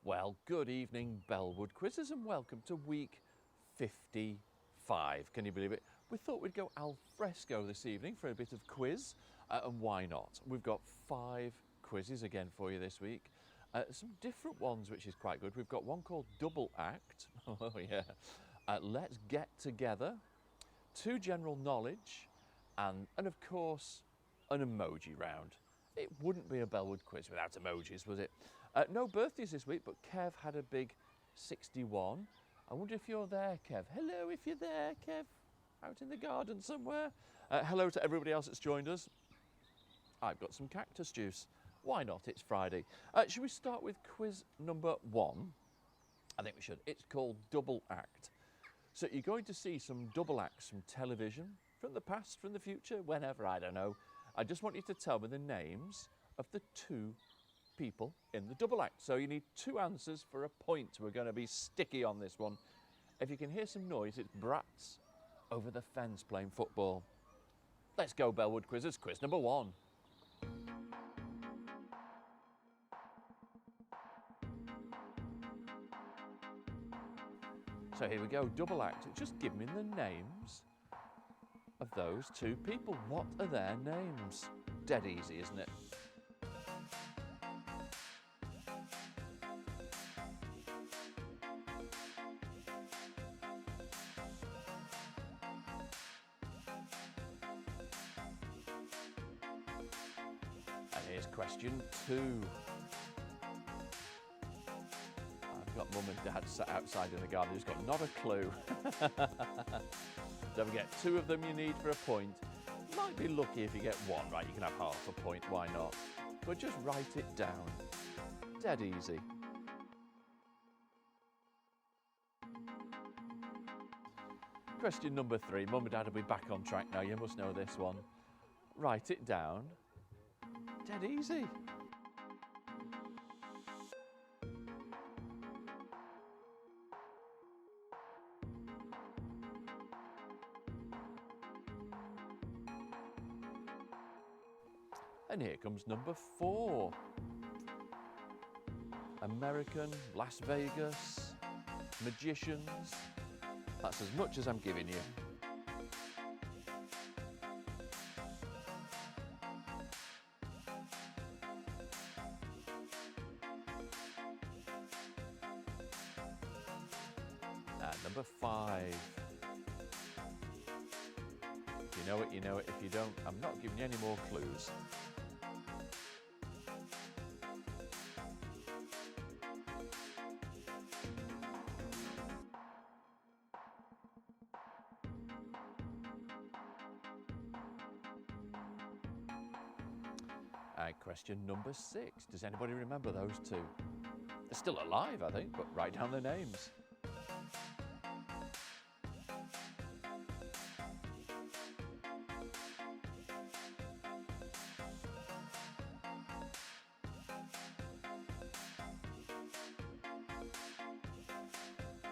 Well, good evening, Bellwood Quizzes, and welcome to week 55. Can you believe it? We thought we'd go al fresco this evening for a bit of quiz, and why not? We've got 5 quizzes again for you this week. Some different ones, which is quite good. We've got one called Double Act. Oh, yeah. Let's Get Together. 2 general knowledge, and of course, an emoji round. It wouldn't be a Bellwood quiz without emojis, would it? No birthdays this week, but Kev had a big 61. I wonder if you're there, Kev. Hello, if you're there, Kev. Out in the garden somewhere. Hello to everybody else that's joined us. I've got some cactus juice. Why not? It's Friday. Should we start with quiz number 1? I think we should. It's called Double Act. So you're going to see some double acts from television, from the past, from the future, whenever, I don't know. I just want you to tell me the names of the 2 people in the double act. So you need 2 answers for a point. We're going to be sticky on this one. If you can hear some noise, it's brats over the fence playing football. Let's go, Bellwood Quizzes. Quiz number 1. So here we go, double act. Just give me the names of those 2 people. What are their names? Dead easy, isn't it? And here's question 2. I've got Mum and Dad sat outside in the garden, who's got not a clue. Don't forget, 2 of them you need for a point. Might be lucky if you get 1 right, you can have half a point, why not? But just write it down. Dead easy. Question number 3. Mum and Dad will be back on track now, you must know this one. Write it down. Dead easy. And here comes number 4. American, Las Vegas, magicians. That's as much as I'm giving you. And number 5. If you know it, you know it. If you don't, I'm not giving you any more clues. And question number 6. Does anybody remember those 2? They're still alive, I think, but write down their names.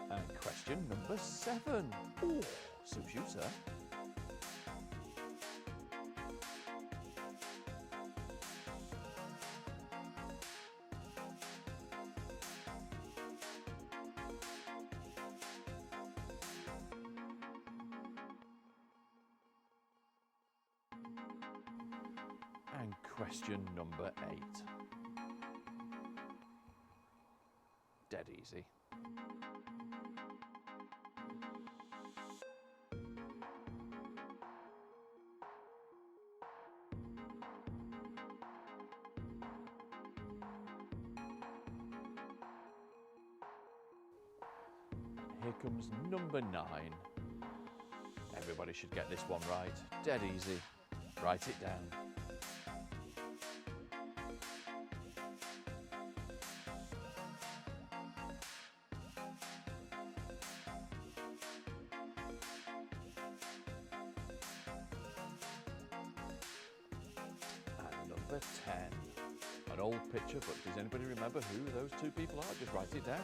And question number 7. Oh, suits you, sir. And question number 8. Dead easy. Here comes number 9. Everybody should get this one right. Dead easy. Write it down. And number 10. An old picture, but does anybody remember who those 2 people are? Just write it down.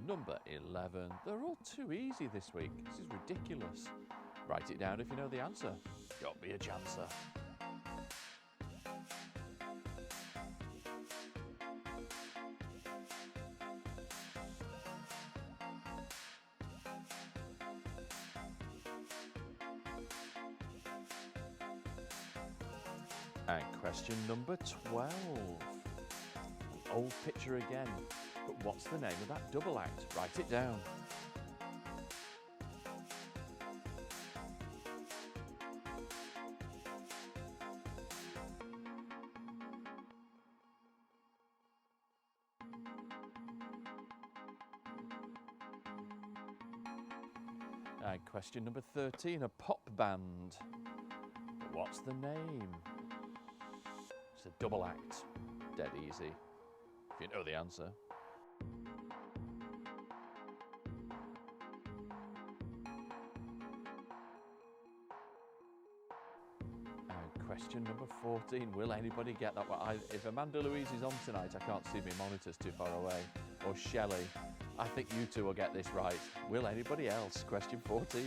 number 11. They're all too easy this week. This is ridiculous. Write it down if you know the answer. Don't be a chancer. And question number 12. An old picture again, but what's the name of that double act? Write it down. And question number 13, a pop band. But what's the name? It's a double act. Dead easy. If you know the answer. And question number 14. Will anybody get that one? If Amanda Louise is on tonight, I can't see my monitors too far away. Or Shelley. I think you two will get this right. Will anybody else? Question 14.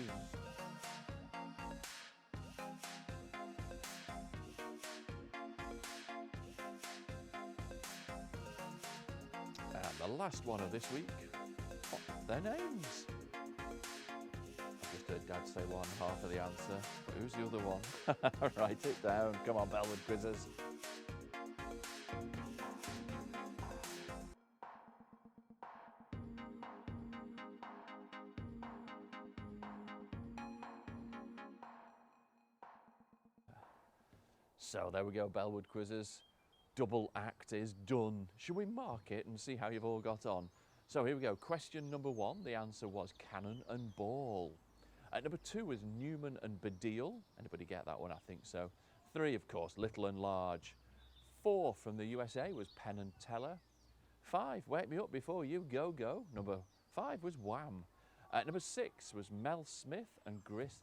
And the last one of this week, what are their names? I just heard Dad say one half of the answer. But who's the other one? Write it down. Come on, Bellwood Quizzers. So there we go, Bellwood Quizzes. Double act is done. Should we mark it and see how you've all got on? So here we go. Question number 1, the answer was cannon and ball. Number 2 was Newman and Baddiel. Anybody get that one? I think so. 3, of course, little and large. 4 from the USA was Penn and Teller. 5, wake me up before you go. Number 5 was Wham. Number 6 was Mel Smith and Griff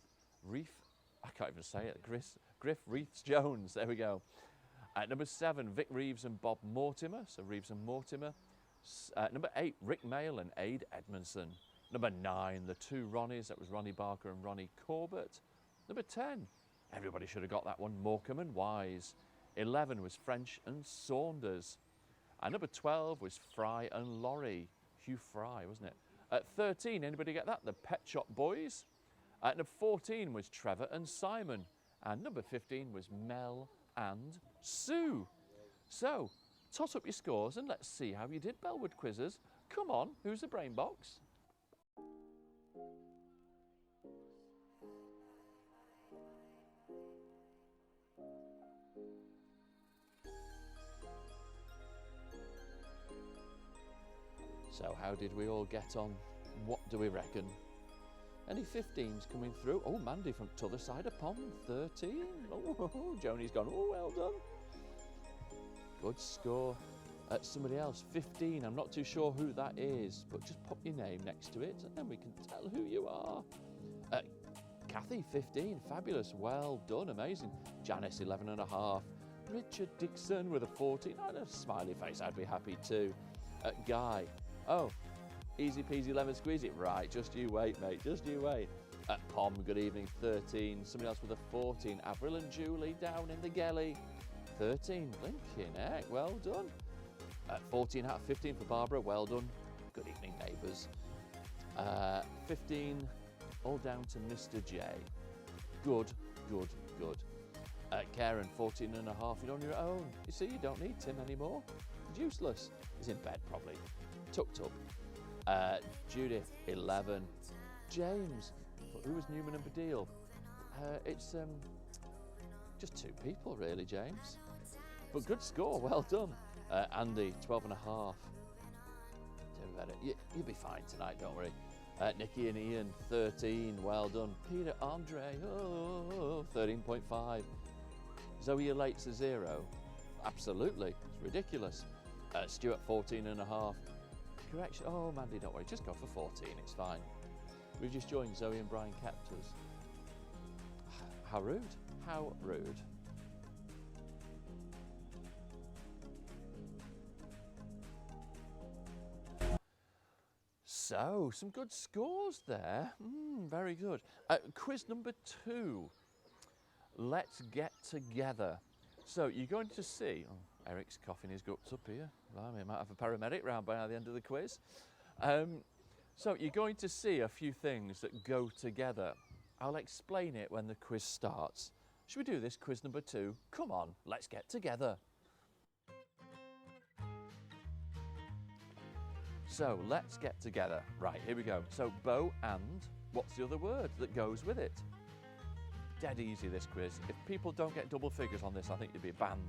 Rhys-Jones. There we go. Number 7, Vic Reeves and Bob Mortimer. So Reeves and Mortimer. Number 8, Rick Mail and Ade Edmondson. Number 9, the 2 Ronnies. That was Ronnie Barker and Ronnie Corbett. Number 10, everybody should have got that one, Morecambe and Wise. 11 was French and Saunders. Number 12 was Fry and Laurie. Hugh Fry, wasn't it? At 13, anybody get that? The Pet Shop Boys. Number 14 was Trevor and Simon. And number 15 was Mel and Sue. So, tot up your scores and let's see how you did, Bellwood Quizzers. Come on, who's the brain box? So how did we all get on? What do we reckon? Any 15s coming through? Oh, Mandy from t'other side of pond, 13. Oh, Joni's gone, oh, well done. Good score. Somebody else, 15. I'm not too sure who that is, but just pop your name next to it and then we can tell who you are. Kathy, 15. Fabulous. Well done. Amazing. Janice, 11 and a half. Richard Dixon with a 14. Oh, a smiley face. I'd be happy too. Guy. Oh, easy peasy lemon squeezy. Right, just you wait, mate. Just you wait. Pom, good evening. 13. Somebody else with a 14. Avril and Julie down in the Gelly. 13. Blinking heck. Well done. 14 out of 15 for Barbara. Well done. Good evening, neighbours. 15. All down to Mr. J. Good, good, good. Karen, 14 and a half. You're on your own. You see, you don't need Tim anymore. He's useless. He's in bed, probably. Tucked up. Judith, 11. James, who was Newman and Baddiel? It's just 2 people, really, James. But good score, well done. Andy, 12 and a half. Doing better. You'll be fine tonight, don't worry. Nikki and Ian, 13. Well done. Peter Andre, 13.5. Zoe, you're late to 0. Absolutely. It's ridiculous. Stuart, 14 and a half. Correction. Oh, Mandy, don't worry. Just go for 14. It's fine. We've just joined Zoe and Brian Captors. How rude. How rude. So, some good scores there. Very good. Quiz number 2. Let's get together. So, you're going to see... Oh, Eric's coughing his guts up here. Blimey, I might have a paramedic round by the end of the quiz. So, you're going to see a few things that go together. I'll explain it when the quiz starts. Should we do this, quiz number 2? Come on, let's get together. So, let's get together. Right, here we go. So, bow and, what's the other word that goes with it? Dead easy, this quiz. If people don't get double figures on this, I think you'd be banned.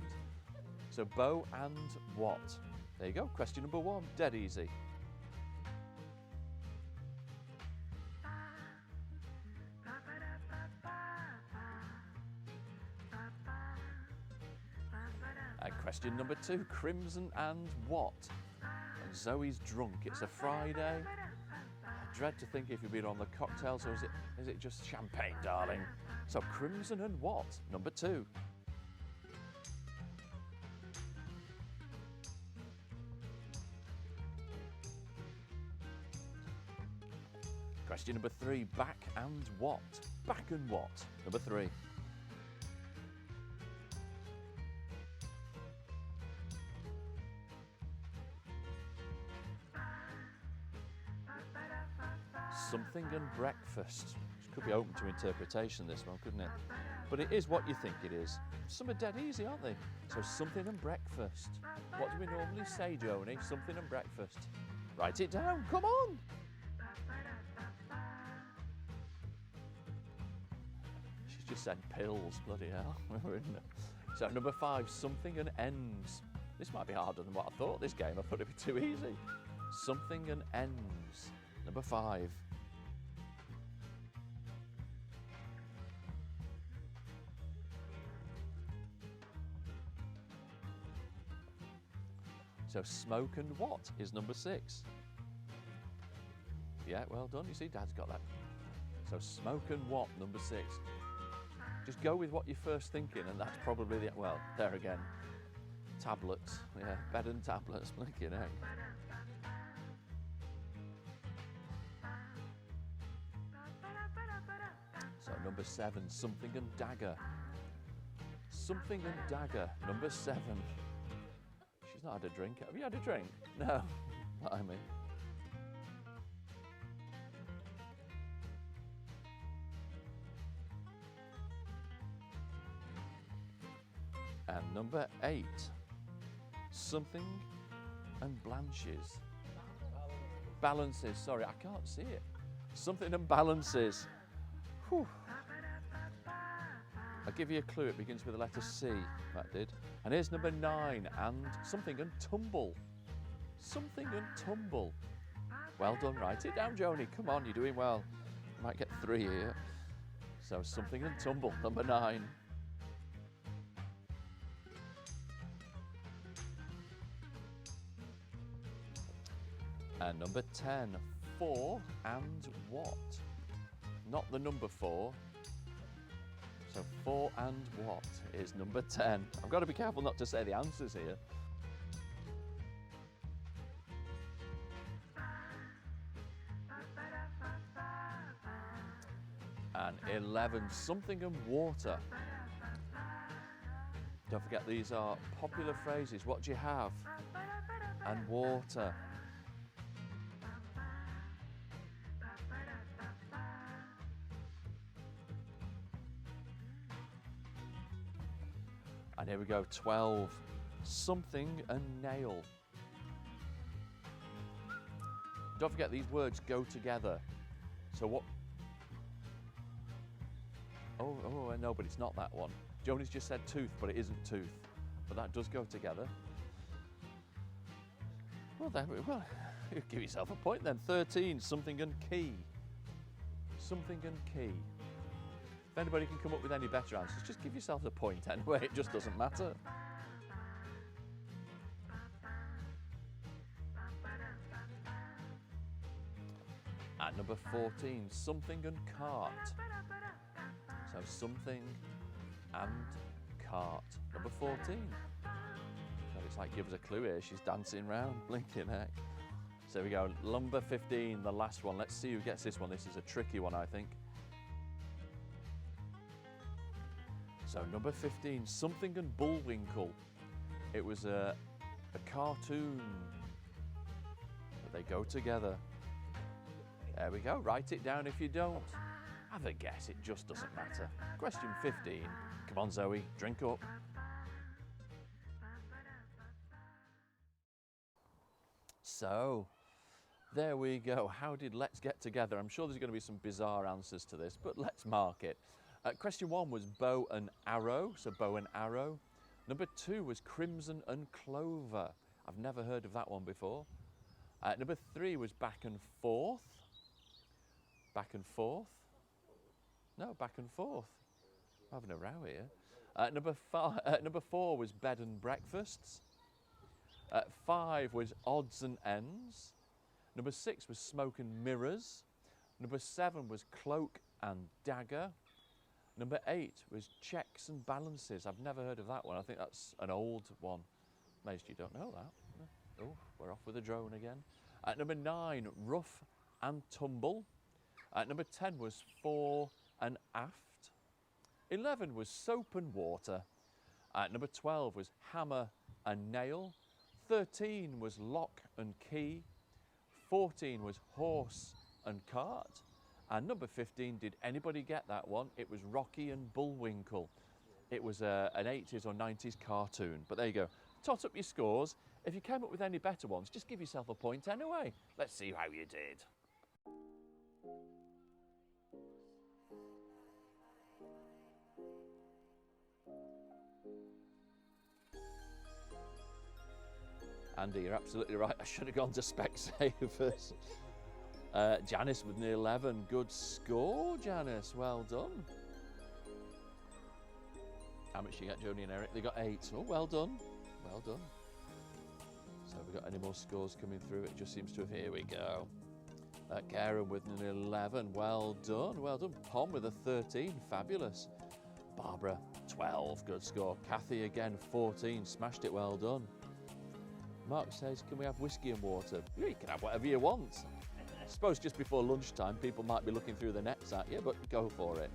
So, bow and what? There you go, question number 1, dead easy. And question number 2, crimson and what? And Zoe's drunk. It's a Friday. I dread to think if you've been on the cocktails, or is it just champagne, darling? So crimson and what? Number 2. Question number 3, back and what? Back and what? Number 3. Something and breakfast. This could be open to interpretation, this one, couldn't it? But it is what you think it is. Some are dead easy, aren't they? So something and breakfast. What do we normally say, Joni? Something and breakfast. Write it down, come on! She's just said pills, bloody hell. So number 5, something and ends. This might be harder than what I thought, this game. I thought it'd be too easy. Something and ends. Number 5. So smoke and what is number 6? Yeah, well done. You see, Dad's got that. So smoke and what, number 6? Just go with what you're first thinking, and that's probably the... Well, there again. Tablets. Yeah, bed and tablets. Blinking egg. So number 7, something and dagger. Something and dagger, number 7. She's not had a drink. Have you had a drink? No. Blimey. And number 8, something and blanches. Balances, sorry, I can't see it. Something and balances. Whew. I'll give you a clue, it begins with the letter C, that did. And here's number 9, and something and tumble. Something and tumble. Well done, write it down, Joni. Come on, you're doing well. You might get 3 here. So something and tumble, number 9. And number 10, 4 and what? Not the number 4. So 4 and what is number 10? I've got to be careful not to say the answers here. And 11, something and water. Don't forget, these are popular phrases. What do you have? And water. And here we go, 12, something and nail. Don't forget, these words go together. So what? Oh, I know, but it's not that one. Joni's just said tooth, but it isn't tooth. But that does go together. Well, you give yourself a point then. 13, something and key. Something and key. If anybody can come up with any better answers, just give yourself a point anyway, it just doesn't matter. At number 14, something and cart. So something and cart. Number 14. So it's like, give us a clue here, she's dancing round, blinking heck. So here we go, number 15, the last one. Let's see who gets this one. This is a tricky one, I think. So number 15, Something and Bullwinkle. It was a cartoon, but they go together. There we go, write it down if you don't. Have a guess, it just doesn't matter. Question 15. Come on, Zoe, drink up. So, there we go. How did Let's get together? I'm sure there's going to be some bizarre answers to this, but let's mark it. Question 1 was bow and arrow, so bow and arrow. Number 2 was crimson and clover. I've never heard of that one before. Number 3 was back and forth. Back and forth? No, back and forth. I'm having a row here. Number 4 was bed and breakfasts. 5 was odds and ends. Number 6 was smoke and mirrors. Number 7 was cloak and dagger. Number 8 was checks and balances. I've never heard of that one. I think that's an old one. Most you don't know that. Oh, we're off with a drone again. Number 9, rough and tumble. Number 10 was fore and aft. 11 was soap and water. Number 12 was hammer and nail. 13 was lock and key. 14 was horse and cart. And number 15, did anybody get that one? It was Rocky and Bullwinkle. It was an 80s or 90s cartoon. But there you go. Tot up your scores. If you came up with any better ones, just give yourself a point anyway. Let's see how you did. Andy, you're absolutely right. I should have gone to Specsavers. Janice with an 11. Good score, Janice. Well done. How much you get, Joni and Eric? They got 8. Oh, well done. Well done. So have we got any more scores coming through? It just seems to have... Here we go. Karen with an 11. Well done. Well done. Pom with a 13. Fabulous. Barbara, 12. Good score. Kathy again, 14. Smashed it. Well done. Mark says, can we have whiskey and water? Yeah, you can have whatever you want. I suppose just before lunchtime, people might be looking through the nets at you, but go for it.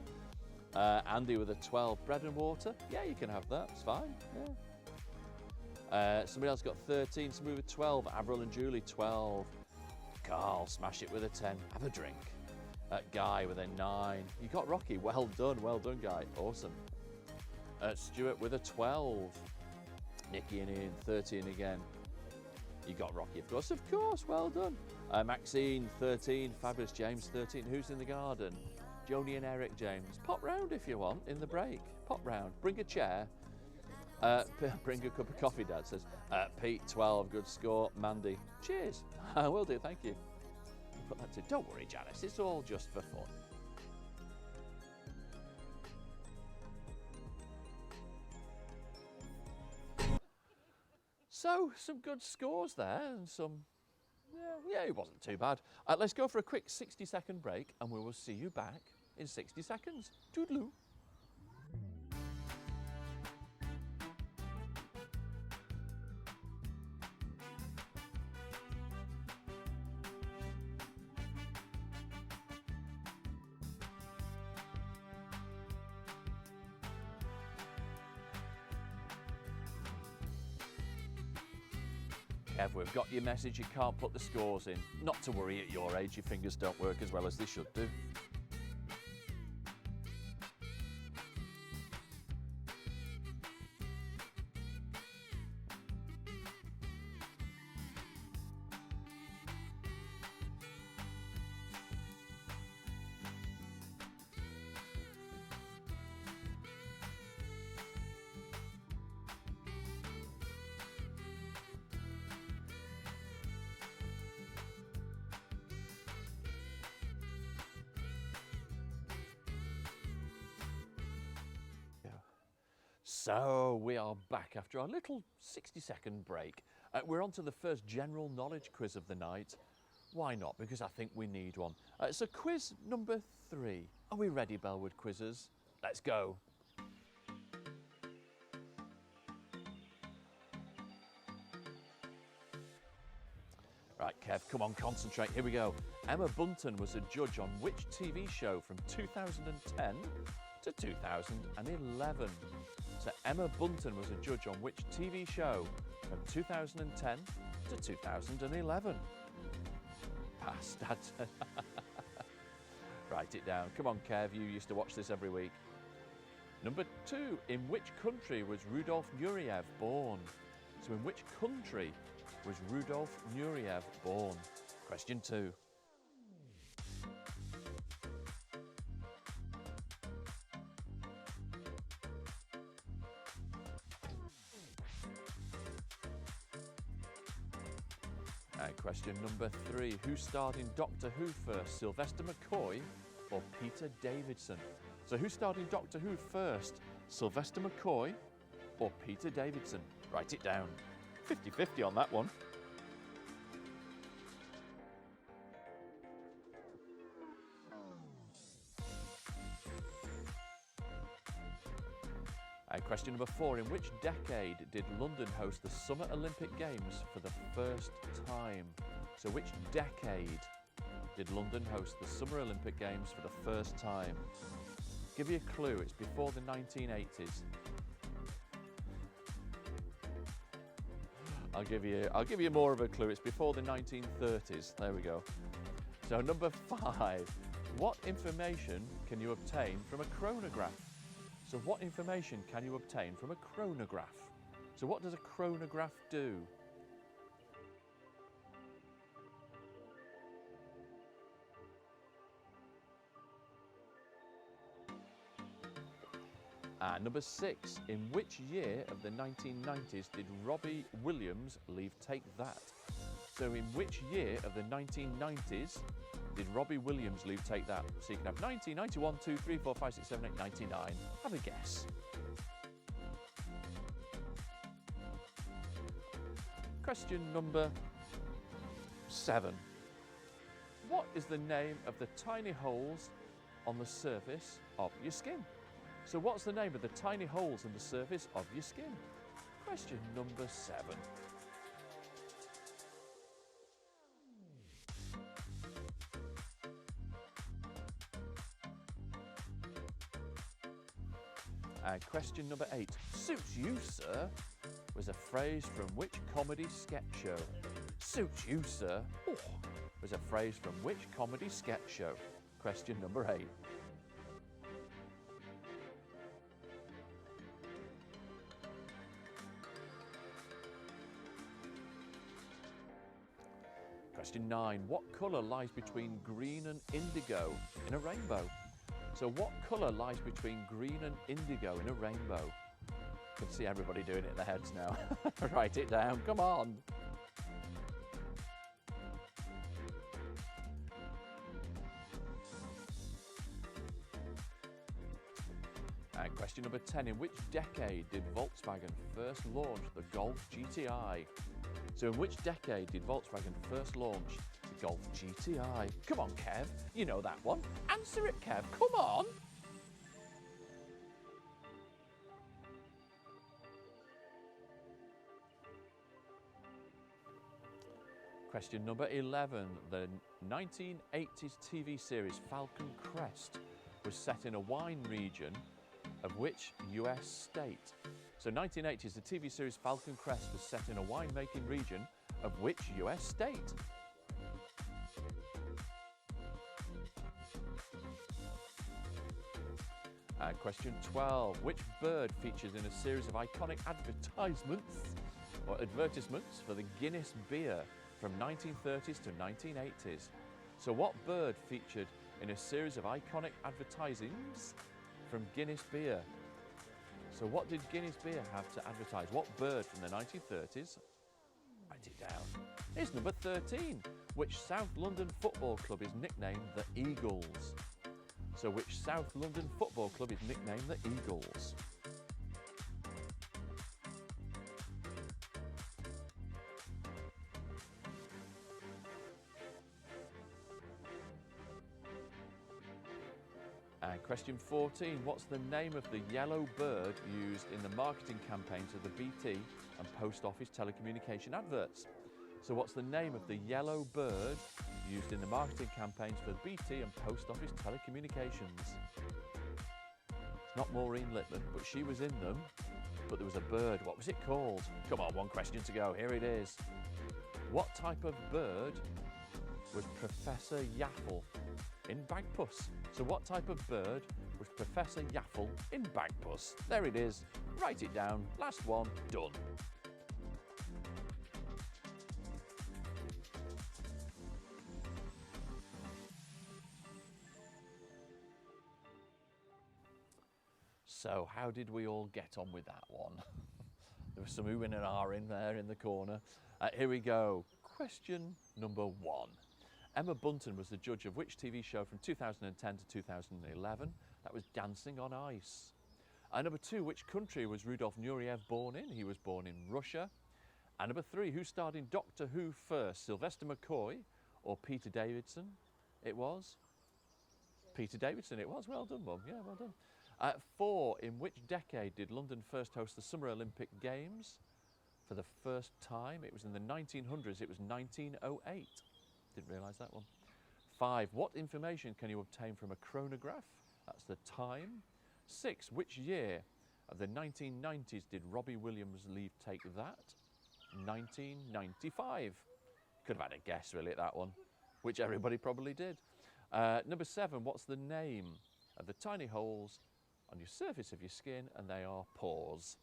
Andy with a 12, bread and water. Yeah, you can have that. It's fine. Yeah. Somebody else got 13. Somebody with 12. Avril and Julie, 12. Carl, smash it with a 10. Have a drink. Guy with a 9. You got Rocky. Well done. Well done, Guy. Awesome. Stuart with a 12. Nikki and Ian, 13 again. You got Rocky, of course. Of course, well done. Maxine, 13. Fabulous. James, 13. Who's in the garden? Joni and Eric, James. Pop round if you want in the break. Pop round. Bring a chair. Bring a cup of coffee, Dad says. Pete, 12. Good score. Mandy, cheers. I will do, thank you. Put that to. Don't worry, Janice. It's all just for fun. So, some good scores there and some, yeah, it wasn't too bad. Let's go for a quick 60-second break and we will see you back in 60 seconds. Toodaloo. Kev, we've got your message. You can't put the scores in. Not to worry, at your age, your fingers don't work as well as they should do. So we are back after our little 60-second break. We're on to the first general knowledge quiz of the night. Why not? Because I think we need one. So quiz number 3. Are we ready, Bellwood quizzers? Let's go. Right, Kev, come on, concentrate. Here we go. Emma Bunton was a judge on which TV show from 2010 to 2011? So Emma Bunton was a judge on which TV show from 2010 to 2011? Pass. Write it down. Come on, Kev, you used to watch this every week. Number 2, in which country was Rudolf Nureyev born? So in which country was Rudolf Nureyev born? Question 2. Question number 3. Who starred in Doctor Who first, Sylvester McCoy or Peter Davidson? So who starred in Doctor Who first, Sylvester McCoy or Peter Davidson? Write it down. 50-50 on that one. Question number 4. In which decade did London host the Summer Olympic Games for the first time? So which decade did London host the Summer Olympic Games for the first time? Give you a clue, it's before the 1980s. I'll give you more of a clue, it's before the 1930s. There we go. So number 5, what information can you obtain from a chronograph? So what information can you obtain from a chronograph? So what does a chronograph do? Number 6, in which year of the 1990s did Robbie Williams leave Take That? So in which year of the 1990s did Robbie Williams leave Take That? So you can have 90, 91, 2, 3, 4, 5, 6, 7, 8, 99. Have a guess. Question number 7. What is the name of the tiny holes on the surface of your skin? So what's the name of the tiny holes in the surface of your skin? Question number 7. And question number 8. Suits you, sir, was a phrase from which comedy sketch show? Suits you, sir, was a phrase from which comedy sketch show? Question number 8. Question 9. What colour lies between green and indigo in a rainbow? So what colour lies between green and indigo in a rainbow? You can see everybody doing it in their heads now. Write it down, come on. And question number 10. In which decade did Volkswagen first launch the Golf GTI? So in which decade did Volkswagen first launch the Golf GTI? Come on, Kev, you know that one. Answer it, Kev, come on. Question number 11. The 1980s TV series Falcon Crest was set in a wine region of which US state? So 1980s, the TV series Falcon Crest was set in a winemaking region of which US state? Question 12. Which bird features in a series of iconic advertisements for the Guinness beer from 1930s to 1980s? So what bird featured in a series of iconic advertisings from Guinness beer? So what did Guinness beer have to advertise? What bird from the 1930s? Write it down. Here's number 13. Which South London football club is nicknamed the Eagles? So which South London football club is nicknamed the Eagles? And question 14, what's the name of the yellow bird used in the marketing campaigns of the BT and Post Office telecommunication adverts? So what's the name of the yellow bird used in the marketing campaigns for BT and Post Office telecommunications? It's not Maureen Litman, but she was in them. But there was a bird. What was it called? Come on, one question to go. Here it is. What type of bird was Professor Yaffle in Bagpuss? So what type of bird was Professor Yaffle in Bagpuss? There it is. Write it down. Last one. Done. So how did we all get on with that one? There was some ooh and an ah in there in the corner. Here we go. Question number 1. Emma Bunton was the judge of which TV show from 2010 to 2011? That was Dancing on Ice. Number 2, which country was Rudolf Nureyev born in? He was born in Russia. And number 3, who starred in Doctor Who first? Sylvester McCoy or Peter Davidson? It was? Peter Davidson it was. Well done, Mum. Yeah, well done. 4, in which decade did London first host the Summer Olympic Games? For the first time, it was in the 1900s. It was 1908. Didn't realise that one. 5, what information can you obtain from a chronograph? That's the time. 6, which year of the 1990s did Robbie Williams leave Take That? 1995. Could have had a guess really at that one, which everybody probably did. Number 7, what's the name of the tiny holes on your surface of your skin? And they are pores.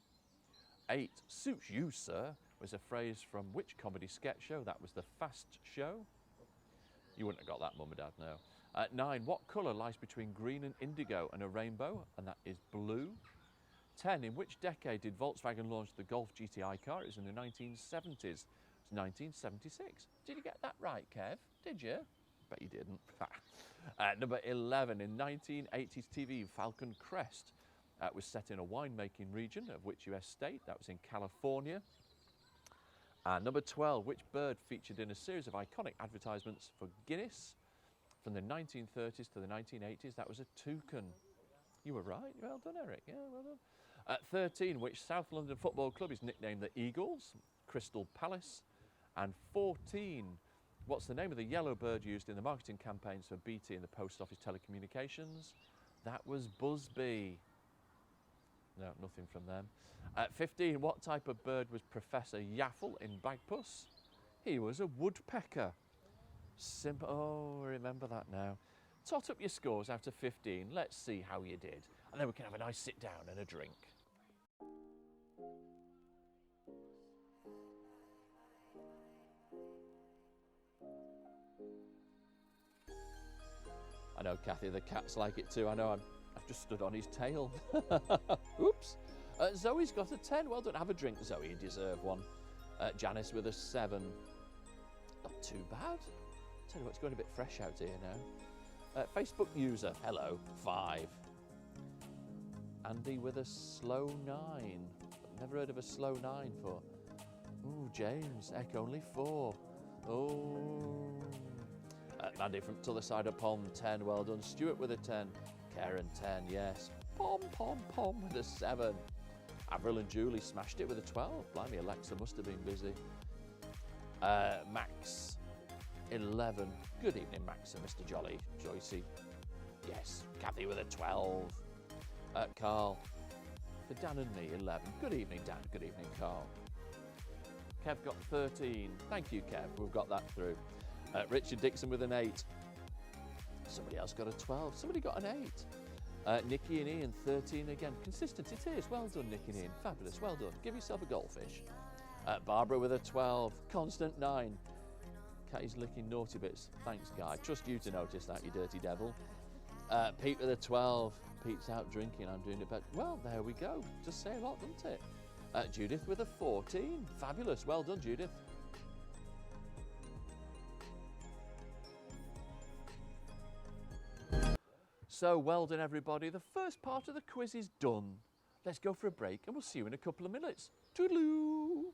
8, suits you, sir, was a phrase from which comedy sketch show? That was The Fast Show. You wouldn't have got that, Mum and Dad, no. 9, what colour lies between green and indigo and a rainbow? And that is blue. 10, in which decade did Volkswagen launch the Golf GTI car? It was in the 1970s. It was 1976. Did you get that right, Kev? Did you? Bet you didn't. Number 11, in 1980s TV, Falcon Crest was set in a winemaking region of which US state? That was in California. And number 12, which bird featured in a series of iconic advertisements for Guinness from the 1930s to the 1980s? That was a toucan. You were right. Well done, Eric. Yeah, well done. 13, which South London football club is nicknamed the Eagles? Crystal Palace. And 14, what's the name of the yellow bird used in the marketing campaigns for BT and the Post Office telecommunications? That was Busby. No, nothing from them. 15, what type of bird was Professor Yaffle in Bagpuss? He was a woodpecker. Simple. Oh, remember that now. Tot up your scores out of 15. Let's see how you did. And then we can have a nice sit down and a drink. I know, Kathy, the cats like it too. I know, I've just stood on his tail. Oops. Zoe's got a 10. Well done. Have a drink, Zoe. You deserve one. Janice with a 7. Not too bad. Tell you what, it's going a bit fresh out here now. Facebook user, hello, 5. Andy with a slow 9. Never heard of a slow 9 for. Ooh, James, Eck only 4. Oh. Andy from t'other side of pond, 10, well done. Stuart with a 10. Karen, 10, yes. Pom with a 7. Avril and Julie smashed it with a 12. Blimey, Alexa must have been busy. Max, 11. Good evening, Max and Mr. Jolly. Joycey, yes. Kathy with a 12. Carl, for Dan and me, 11. Good evening, Dan. Good evening, Carl. Kev got 13. Thank you, Kev. We've got that through. Richard Dixon with an 8. Somebody else got a 12. Somebody got an 8. Nikki and Ian, 13 again. Consistent it is. Well done, Nikki and Ian. Fabulous. Well done. Give yourself a goldfish. Barbara with a 12. Constant 9. Catty's licking naughty bits. Thanks, Guy. Trust you to notice that, you dirty devil. Pete with a 12. Pete's out drinking. I'm doing it better. Well, there we go. Just say a lot, doesn't it? Judith with a 14. Fabulous. Well done, Judith. So, well done, everybody. The first part of the quiz is done. Let's go for a break and we'll see you in a couple of minutes. Toodaloo!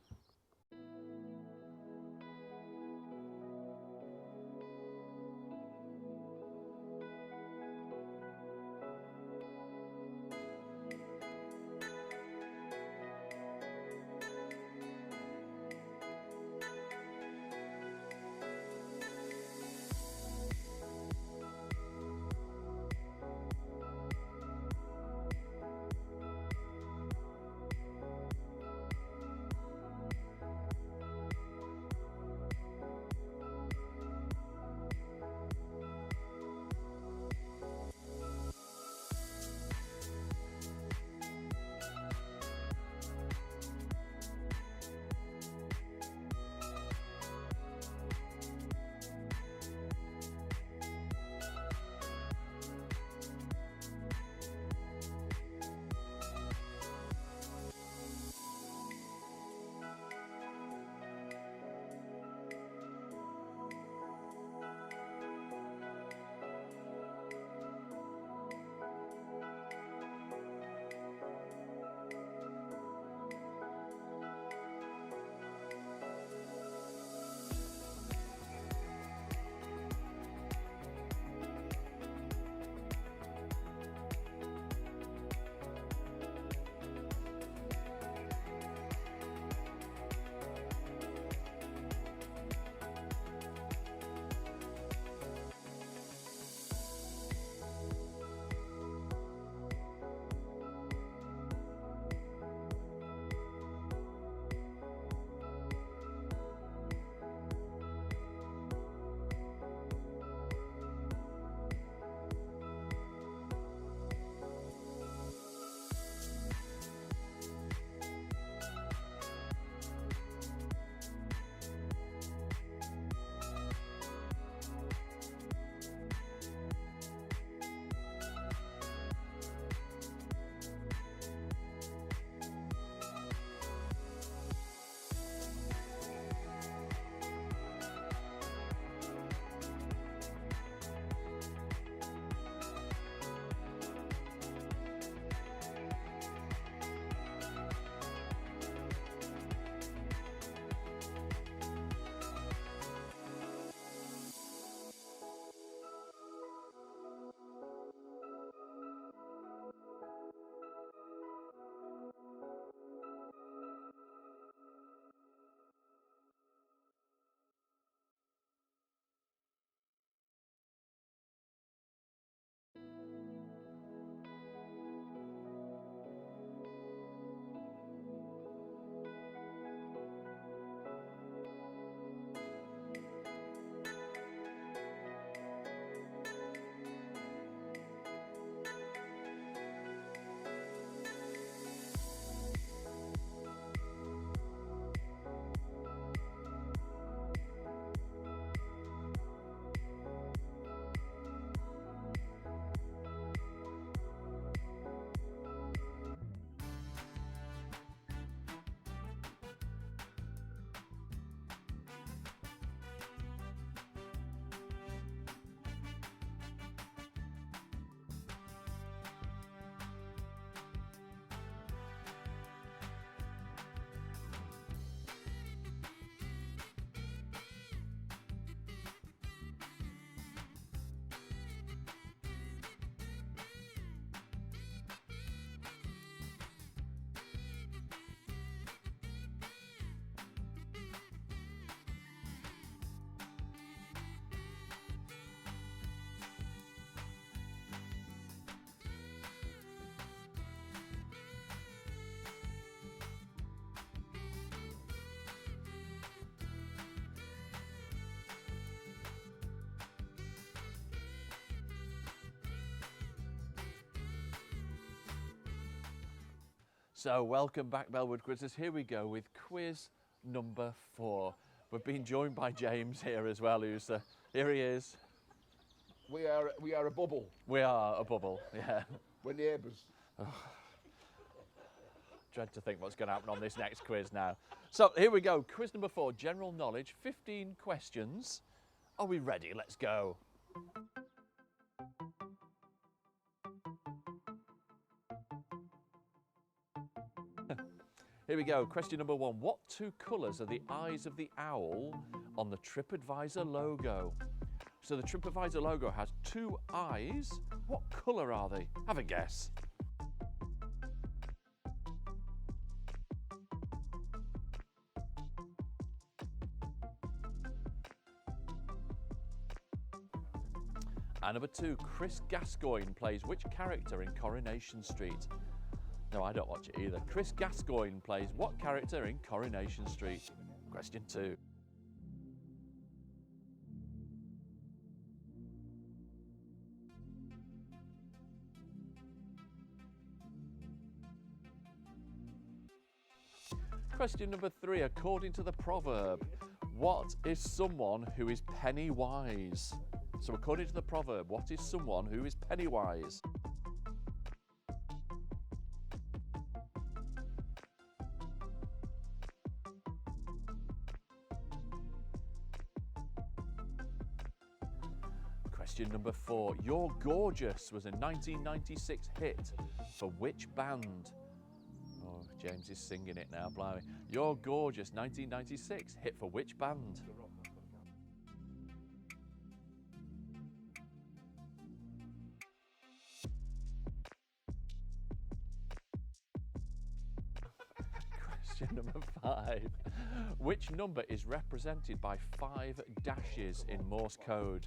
So welcome back, Bellwood Quizzers. Here we go with quiz number 4. We've been joined by James here as well, who's here he is. We are a bubble. We are a bubble, yeah. We're neighbours. Dread to think what's going to happen on this next quiz now. So here we go, quiz number 4, general knowledge, 15 questions. Are we ready? Let's go. Here we go, question number 1. What 2 colours are the eyes of the owl on the TripAdvisor logo? So the TripAdvisor logo has 2 eyes. What colour are they? Have a guess. And number 2, Chris Gascoigne plays which character in Coronation Street? No, I don't watch it either. Chris Gascoigne plays what character in Coronation Street? Question 2. Question number 3, according to the proverb, what is someone who is penny wise? So according to the proverb, what is someone who is penny wise? Question number 4, You're Gorgeous was a 1996 hit for which band? Oh, James is singing it now, blimey. You're Gorgeous, 1996, hit for which band? Question number 5. Which number is represented by 5 dashes in Morse code?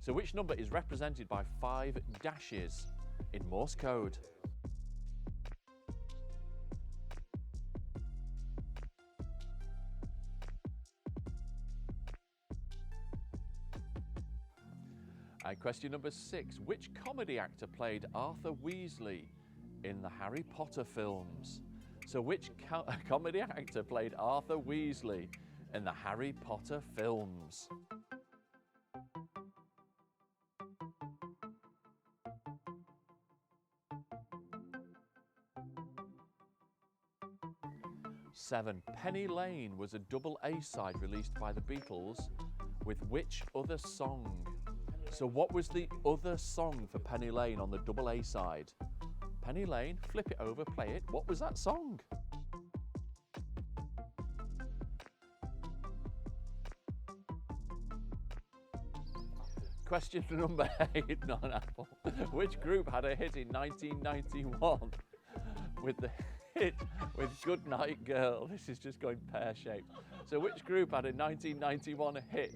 So which number is represented by 5 dashes in Morse code? And question number 6. Which comedy actor played Arthur Weasley in the Harry Potter films? So which comedy actor played Arthur Weasley in the Harry Potter films? Seven. Penny Lane was a double A-side released by the Beatles with which other song? So what was the other song for Penny Lane on the double A-side? Penny Lane, flip it over, play it. What was that song? Question number 8, non-Apple. Which group had a hit in 1991 with the hit with Good Night Girl? This is just going pear-shaped. So which group had a 1991 hit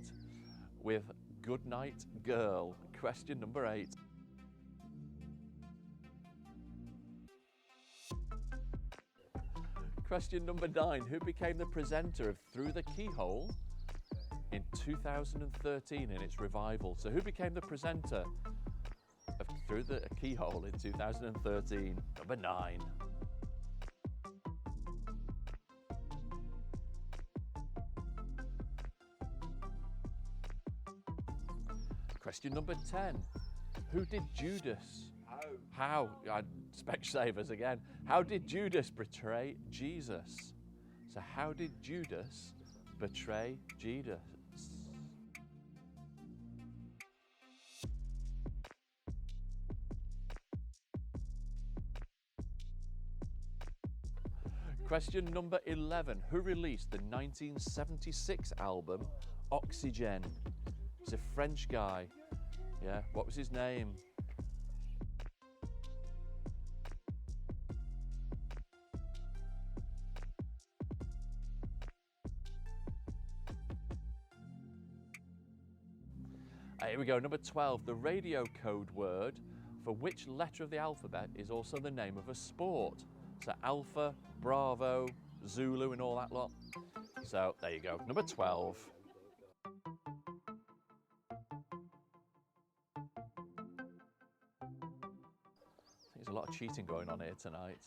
with Good Night Girl? Question number 8. Question number 9. Who became the presenter of Through the Keyhole in 2013 in its revival? So who became the presenter of Through the Keyhole in 2013? Number 9. Question number 10. Who did Judas? How? Specsavers again. How did Judas betray Jesus? So how did Judas betray Jesus? Question number 11. Who released the 1976 album Oxygen? It's a French guy. Yeah, what was his name? Here we go, number 12. The radio code word for which letter of the alphabet is also the name of a sport? So Alpha, Bravo, Zulu and all that lot. So there you go, number 12. a lot of cheating going on here tonight.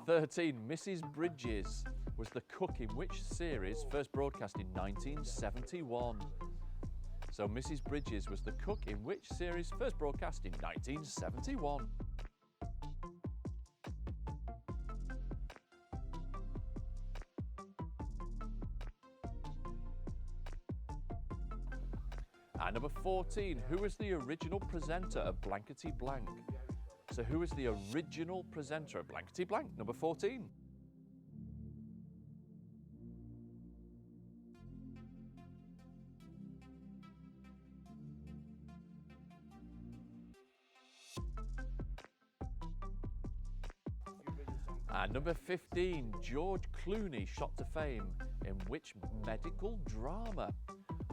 13, Mrs. Bridges was the cook in which series first broadcast in 1971? So Mrs. Bridges was the cook in which series first broadcast in 1971? And number 14, who was the original presenter of Blankety Blank? So who was the original presenter of Blankety Blank? Number 14. And number 15, George Clooney shot to fame in which medical drama?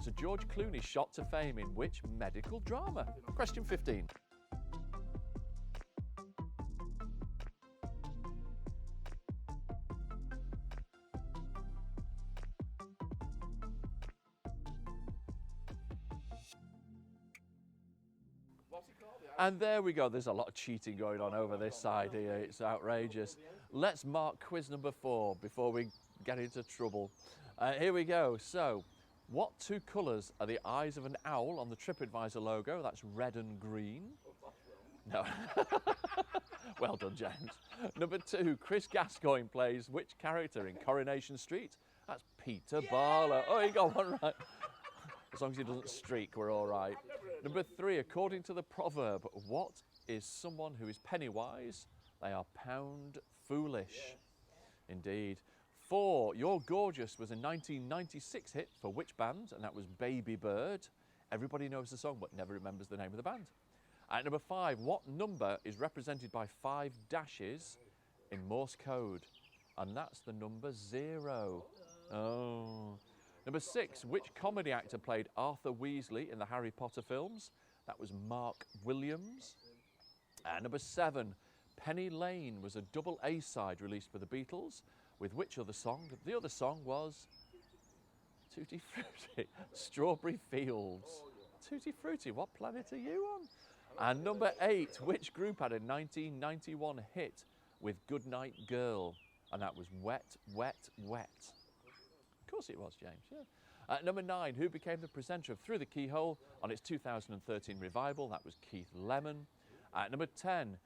So George Clooney shot to fame in which medical drama? Question 15. And there we go. There's a lot of cheating going on over this side here. It's outrageous. Let's mark quiz number 4 before we get into trouble. Here we go. So, what two colours are the eyes of an owl on the TripAdvisor logo? That's red and green. No. Well done, James. Number 2, Chris Gascoigne plays which character in Coronation Street? That's Peter Barlow. Oh, you got one right. As long as he doesn't streak, we're all right. Number 3, according to the proverb, what is someone who is penny wise? They are pound foolish. Yes. Indeed. 4, You're Gorgeous was a 1996 hit for which band? And that was Baby Bird. Everybody knows the song but never remembers the name of the band. At number 5, what number is represented by 5 dashes in Morse code? And that's the number 0. Oh. Number 6, which comedy actor played Arthur Weasley in the Harry Potter films? That was Mark Williams. And number 7, Penny Lane was a double A-side released for the Beatles. With which other song? The other song was Tutti Frutti, Strawberry Fields. Tutti Frutti, what planet are you on? And number 8, which group had a 1991 hit with Goodnight Girl? And that was Wet, Wet, Wet. Of course it was, James, yeah. Number 9, who became the presenter of Through the Keyhole on its 2013 revival? That was Keith Lemon. Number 10,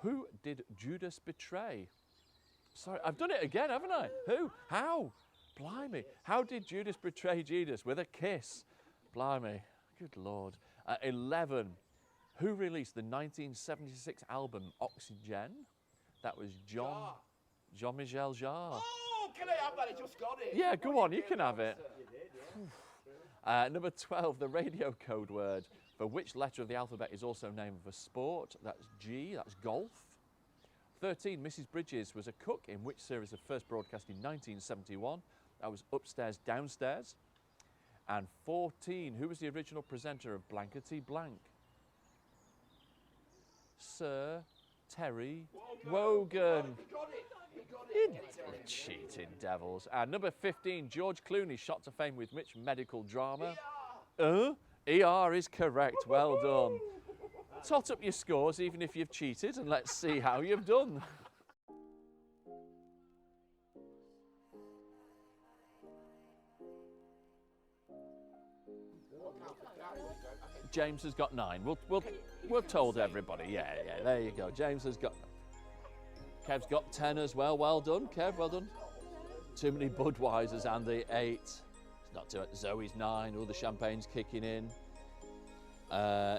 who did Judas betray? Sorry, I've done it again, haven't I? Who? How? Blimey. How did Judas betray Jesus? With a kiss. Blimey. Good Lord. 11. Who released the 1976 album Oxygen? That was Jean-Michel Jarre. Oh, can I have that? I just got it. Yeah, go on, you can have it. Number 12, the radio code word for which letter of the alphabet is also name of a sport? That's G, that's golf. 13, Mrs. Bridges was a cook in which series of first broadcast in 1971? That was Upstairs, Downstairs. And 14, who was the original presenter of Blankety Blank? Sir Terry Wogan. He got it. You cheating devils. And number 15, George Clooney shot to fame with which medical drama? ER is correct. Well done. Tot up your scores even if you've cheated and let's see how you've done. James has got 9. We've told everybody. Yeah, there you go. James has got... Kev's got 10 as well. Well done, Kev, well done. Too many Budweisers, Andy, 8. It's not too much. Zoe's 9. All the champagne's kicking in.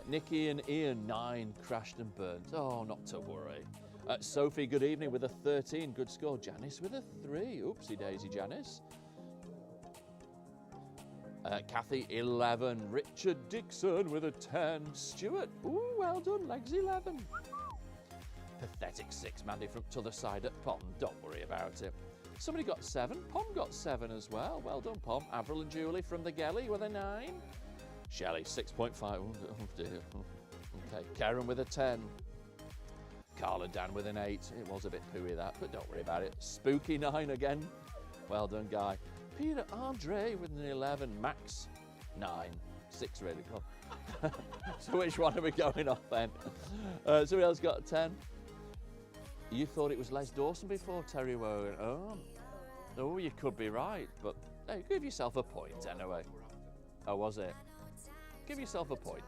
Nikki and Ian, 9, crashed and burnt. Oh, not to worry. Sophie, good evening, with a 13. Good score. Janice with a 3. Oopsie daisy, Janice. Kathy, 11. Richard Dixon with a 10. Stuart, ooh, well done. Legs, 11. Pathetic 6, Mandy from t'other side at Pom. Don't worry about it. Somebody got 7. Pom got 7 as well. Well done, Pom. Avril and Julie from the Gelly with a 9. Shelley, 6.5. Oh dear. Okay, Karen with a 10. Carl and Dan with an 8. It was a bit pooey that, but don't worry about it. Spooky 9 again. Well done, Guy. Peter Andre with an 11. Max, 9. 6 really. So which one are we going off then? Somebody else got a 10. You thought it was Les Dawson before, Terry Wogan? Oh, you could be right, but hey, give yourself a point anyway. Oh, was it? Give yourself a point.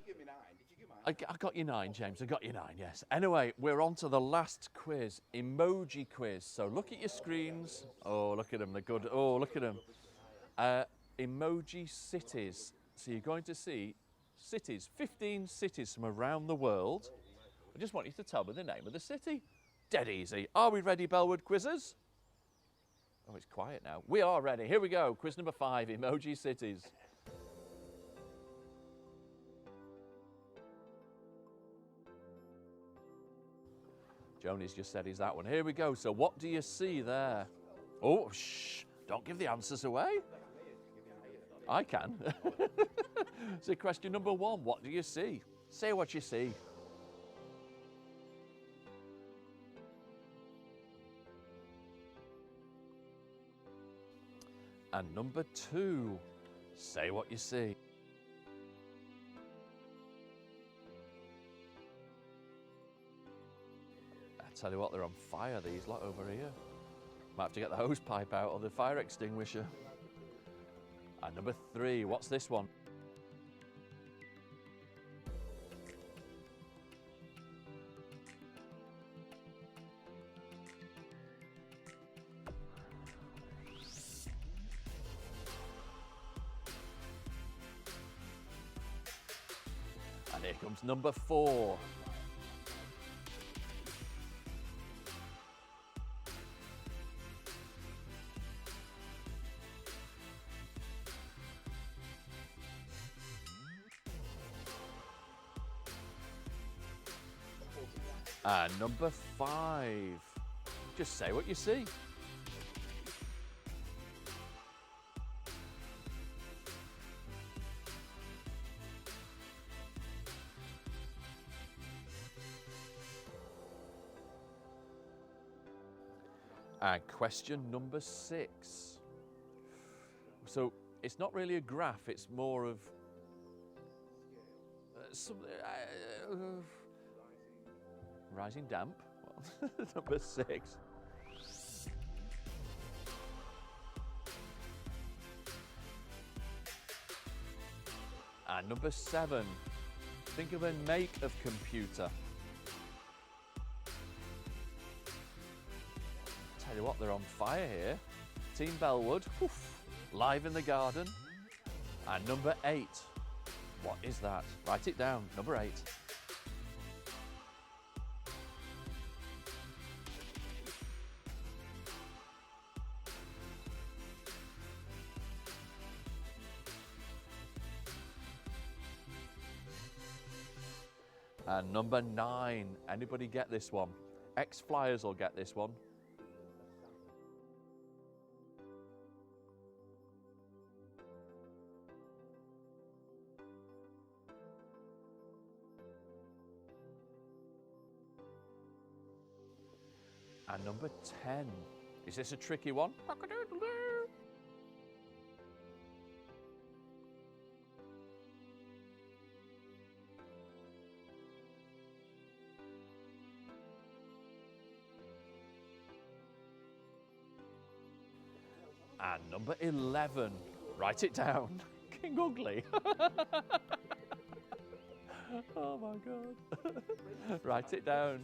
Give me 9. Did you give me 9? I got you 9, James. I got you 9, yes. Anyway, we're on to the last quiz, emoji quiz. So look at your screens. Oh, look at them. They're good. Oh, look at them. Emoji cities. So you're going to see cities, 15 cities from around the world. I just want you to tell me the name of the city. Dead easy. Are we ready, Bellwood quizzers? Oh, it's quiet now. We are ready. Here we go. Quiz number 5, emoji cities. Joni's just said he's that one. Here we go. So what do you see there? Oh, shh. Don't give the answers away. I can. So question number 1, what do you see? Say what you see. And number 2, say what you see. I tell you what, they're on fire, these lot over here. Might have to get the hose pipe out or the fire extinguisher. And number 3, what's this one? And here comes number 4. And number 5. Just say what you see. And question number 6. So it's not really a graph, it's more of rising damp. Well, number 6. And number 7. Think of a make of computer. Tell you what, they're on fire here. Team Bellwood, live in the garden. And number 8. What is that? Write it down. Number 8. And number 9. Anybody get this one? Ex-Flyers will get this one. And number 10. Is this a tricky one? And number 11. Write it down. King Ugly. Oh my God. Write it down.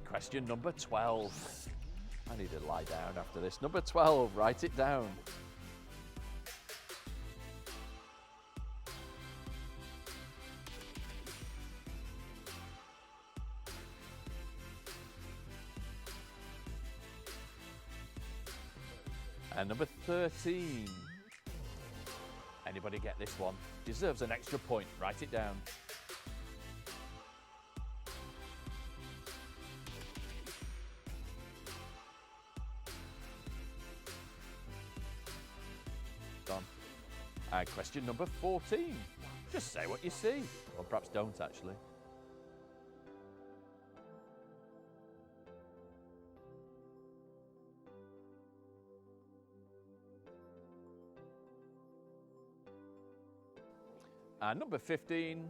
Question number 12. I need to lie down after this. Number 12, write it down. And number 13. Anybody get this one? Deserves an extra point. Write it down. Done. And question number 14. Just say what you see. Or perhaps don't, actually. And number 15,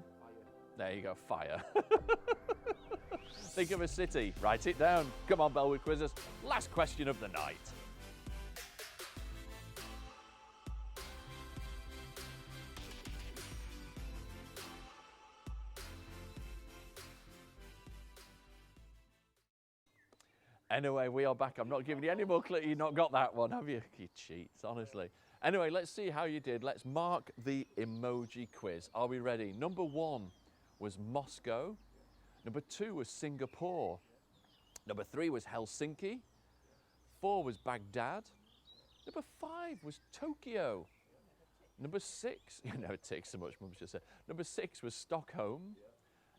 there you go, fire. Think of a city, write it down. Come on, Bellwood Quizzers, last question of the night. Anyway, we are back. I'm not giving you any more clue. You've not got that one, have you? You cheats, honestly. Anyway, let's see how you did. Let's mark the emoji quiz. Are we ready? Number 1 was Moscow. Number 2 was Singapore. Number 3 was Helsinki. 4 was Baghdad. Number 5 was Tokyo. Number 6, you know, it takes so much, Mum's just said. Number 6 was Stockholm.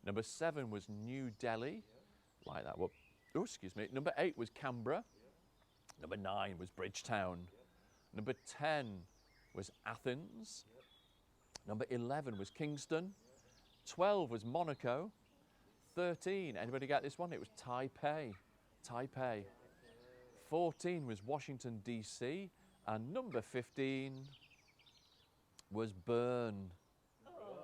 Number 7 was New Delhi. Like that one. Oh, excuse me. Number 8 was Canberra. Number 9 was Bridgetown. Number 10 was Athens. Number 11 was Kingston. 12 was Monaco. 13, anybody get this one? It was Taipei. Taipei. 14 was Washington, D.C. And number 15 was Bern.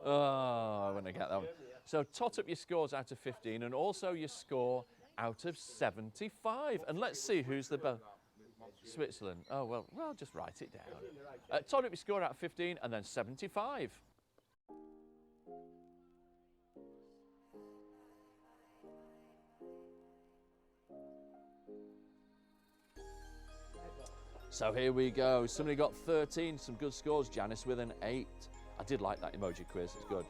Oh, I want to get that one. So tot up your scores out of 15 and also your score out of 75. And let's see who's the best. Switzerland. Oh, well, just write it down. Tot up your score out of 15 and then 75. So here we go. Somebody got 13, some good scores. Janice with an 8. I did like that emoji quiz, it's good.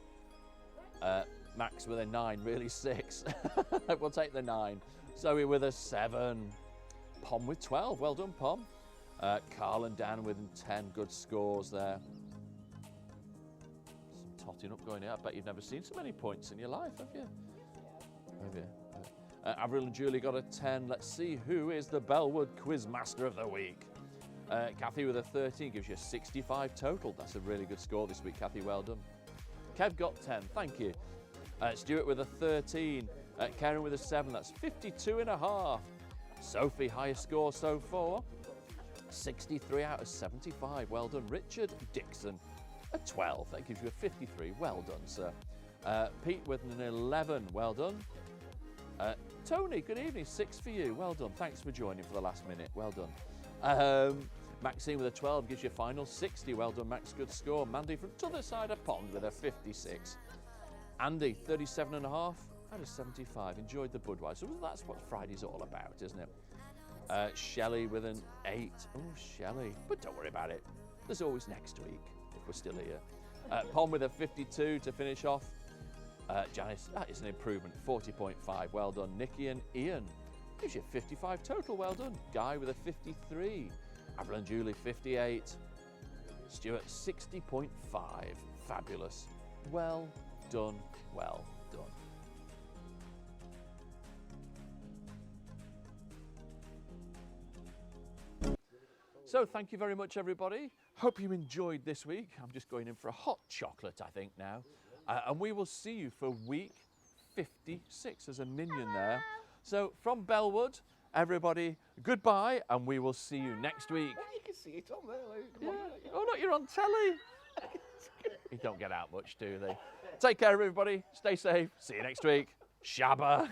Max with a 9, really 6. We'll take the 9. Zoe with a 7. Pom with 12, well done, Pom. Carl and Dan with 10, good scores there. Some totting up going here. I bet you've never seen so many points in your life, have you? Have you? Avril and Julie got a 10. Let's see who is the Bellwood Quiz Master of the Week. Kathy with a 13 gives you a 65 total. That's a really good score this week, Kathy, well done. Kev got 10, thank you. Stuart with a 13. Karen with a 7, that's 52 and a half. Sophie, highest score so far, 63 out of 75, well done. Richard Dixon, a 12, that gives you a 53, well done, sir. Pete with an 11, well done. Tony, good evening, 6 for you, well done. Thanks for joining for the last minute, well done. Maxine with a 12 gives you a final 60, well done, Max, good score. Mandy from t'other side of pond with a 56. Andy, 37 and a half out of 75, enjoyed the Budweiser. Well, that's what Friday's all about, isn't it? Shelley with an 8, oh, Shelley, but don't worry about it. There's always next week, if we're still here. Pom with a 52 to finish off. Janice, that is an improvement, 40.5, well done. Nikki and Ian, gives you 55 total, well done. Guy with a 53. Avril and Julie, 58. Stuart, 60.5, fabulous. Well done, well done. So thank you very much, everybody. Hope you enjoyed this week. I'm just going in for a hot chocolate, I think, now. And we will see you for week 56. There's a minion there. So from Bellwood, everybody, goodbye, and we will see you next week. Yeah, you can see it on there, Luke. Yeah. Oh, look, you're on telly. You don't get out much, do they? Take care, everybody. Stay safe. See you next week. Shabba.